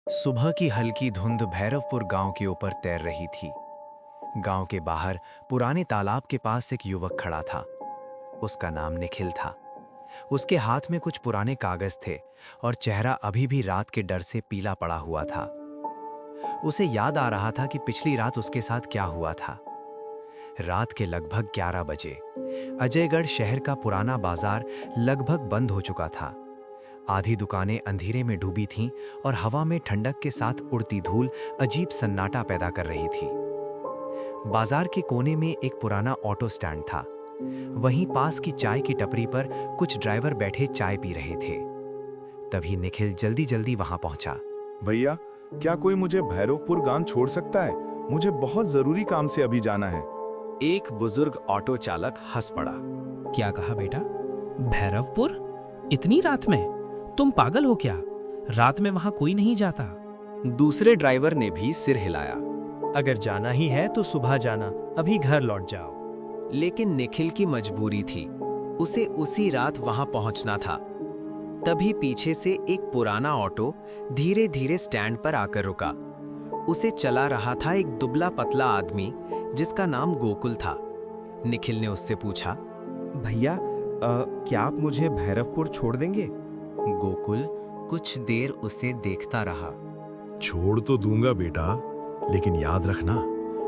सुबह की हल्की धुंध भैरवपुर गांव के ऊपर तैर रही थी। गांव के बाहर पुराने तालाब के पास एक युवक खड़ा था। उसका नाम निखिल था। उसके हाथ में कुछ पुराने कागज थे और चेहरा अभी भी रात के डर से पीला पड़ा हुआ था। उसे याद आ रहा था कि पिछली रात उसके साथ क्या हुआ था। रात के लगभग 11 बजे अजयगढ़ शहर का पुराना बाजार लगभग बंद हो चुका था। आधी दुकानें अंधेरे में डूबी थीं और हवा में ठंडक के साथ उड़ती धूल अजीब सन्नाटा पैदा कर रही थी। बाजार के कोने में एक पुराना ऑटो स्टैंड था। वहीं पास की चाय की टपरी पर कुछ ड्राइवर बैठे चाय पी रहे थे। तभी निखिल जल्दी जल्दी वहां पहुंचा। भैया, क्या कोई मुझे भैरवपुर गांव छोड़ सकता है? मुझे बहुत जरूरी काम से अभी जाना है। एक बुजुर्ग ऑटो चालक हंस पड़ा। क्या कहा बेटा? भैरवपुर? इतनी रात में? तुम पागल हो क्या? रात में वहां कोई नहीं जाता। दूसरे ड्राइवर ने भी सिर हिलाया। अगर जाना ही है तो सुबह जाना, अभी घर लौट जाओ। लेकिन निखिल की मजबूरी थी। उसे उसी रात वहां पहुंचना था। तभी पीछे से एक पुराना ऑटो धीरे धीरे स्टैंड पर आकर रुका। उसे चला रहा था एक दुबला पतला आदमी जिसका नाम गोकुल था। निखिल ने उससे पूछा, भैया, क्या आप मुझे भैरवपुर छोड़ देंगे? गोकुल कुछ देर उसे देखता रहा। छोड़ तो दूंगा बेटा, लेकिन याद रखना,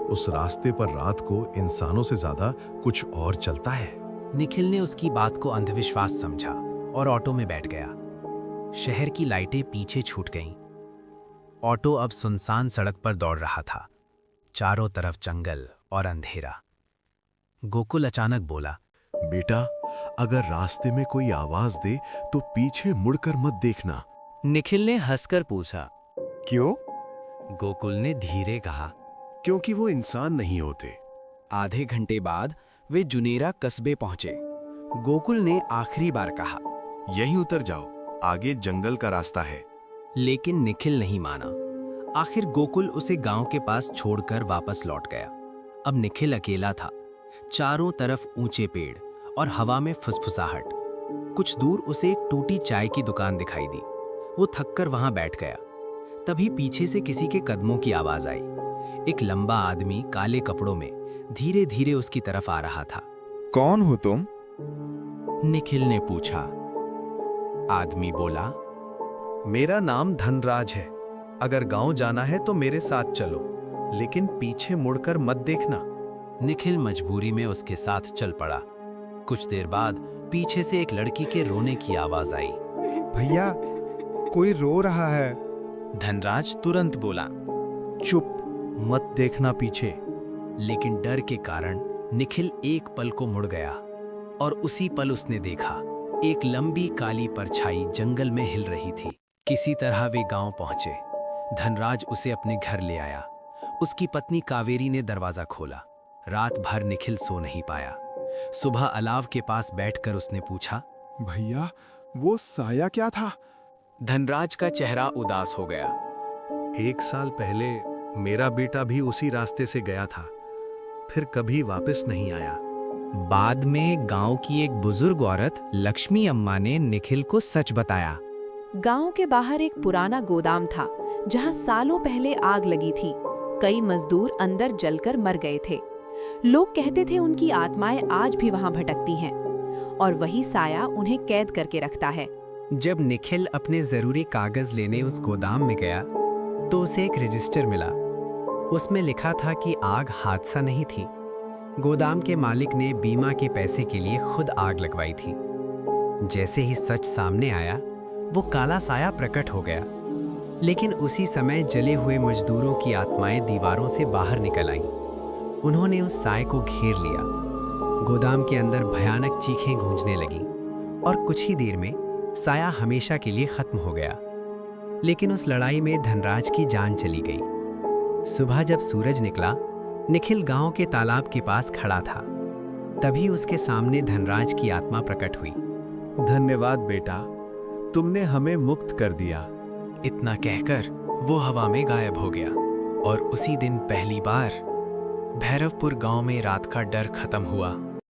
उस रास्ते पर रात को इंसानों से ज्यादा कुछ और चलता है। निखिल ने उसकी बात को अंधविश्वास समझा और ऑटो में बैठ गया। शहर की लाइटें पीछे छूट गईं। ऑटो अब सुनसान सड़क पर दौड़ रहा था। चारों तरफ जंगल और अंधेरा। गोकुल अचानक बोला, बेटा, अगर रास्ते में कोई आवाज दे तो पीछे मुड़कर मत देखना। निखिल ने हंसकर पूछा, क्यों? गोकुल ने धीरे कहा, क्योंकि वो इंसान नहीं होते। आधे घंटे बाद वे जुनेरा कस्बे पहुंचे। गोकुल ने आखिरी बार कहा, यहीं उतर जाओ, आगे जंगल का रास्ता है। लेकिन निखिल नहीं माना। आखिर गोकुल उसे गांव के पास छोड़कर वापस लौट गया। अब निखिल अकेला था। चारों तरफ ऊंचे पेड़ और हवा में फुसफुसाहट। कुछ दूर उसे एक टूटी चाय की दुकान दिखाई दी। वो थककर वहां बैठ गया। तभी पीछे से किसी के कदमों की आवाज आई। एक लंबा आदमी काले कपड़ों में धीरे धीरे उसकी तरफ आ रहा था। कौन हो तुम? निखिल ने पूछा। आदमी बोला, मेरा नाम धनराज है। अगर गांव जाना है तो मेरे साथ चलो, लेकिन पीछे मुड़कर मत देखना। निखिल मजबूरी में उसके साथ चल पड़ा। कुछ देर बाद पीछे से एक लड़की के रोने की आवाज आई। भैया, कोई रो रहा है। धनराज तुरंत बोला, चुप, मत देखना पीछे। लेकिन डर के कारण निखिल एक पल को मुड़ गया और उसी पल उसने देखा एक लंबी काली परछाई जंगल में हिल रही थी। किसी तरह वे गांव पहुंचे। धनराज उसे अपने घर ले आया। उसकी पत्नी कावेरी ने दरवाजा खोला। रात भर निखिल सो नहीं पाया। सुबह अलाव के पास बैठकर उसने पूछा, भैया, वो साया क्या था? धनराज का चेहरा उदास हो गया। 1 साल पहले मेरा बेटा भी उसी रास्ते से गया था, फिर कभी वापस नहीं आया। बाद में गांव की एक बुजुर्ग औरत लक्ष्मी अम्मा ने निखिल को सच बताया। गांव के बाहर एक पुराना गोदाम था जहां सालों पहले आग लगी थी। कई मजदूर अंदर जलकर मर गए थे। लोग कहते थे उनकी आत्माएं आज भी वहां भटकती हैं और वही साया उन्हें कैद करके रखता है। जब निखिल अपने जरूरी कागज लेने उस गोदाम में गया तो उसे एक रजिस्टर मिला। उसमें लिखा था कि आग हादसा नहीं थी। गोदाम के मालिक ने बीमा के पैसे के लिए खुद आग लगवाई थी। जैसे ही सच सामने आया, वो काला साया प्रकट हो गया। लेकिन उसी समय जले हुए मजदूरों की आत्माएं दीवारों से बाहर निकल आईं। उन्होंने उस साए को घेर लिया। गोदाम के अंदर भयानक चीखें गूंजने लगीं और कुछ ही देर में साया हमेशा के लिए खत्म हो गया। लेकिन उस लड़ाई में धनराज की जान चली गई। सुबह जब सूरज निकला, निखिल गांव के तालाब के पास खड़ा था। तभी उसके सामने धनराज की आत्मा प्रकट हुई। धन्यवाद बेटा, तुमने हमें मुक्त कर दिया। इतना कहकर वो हवा में गायब हो गया। और उसी दिन पहली बार भैरवपुर गांव में रात का डर खत्म हुआ।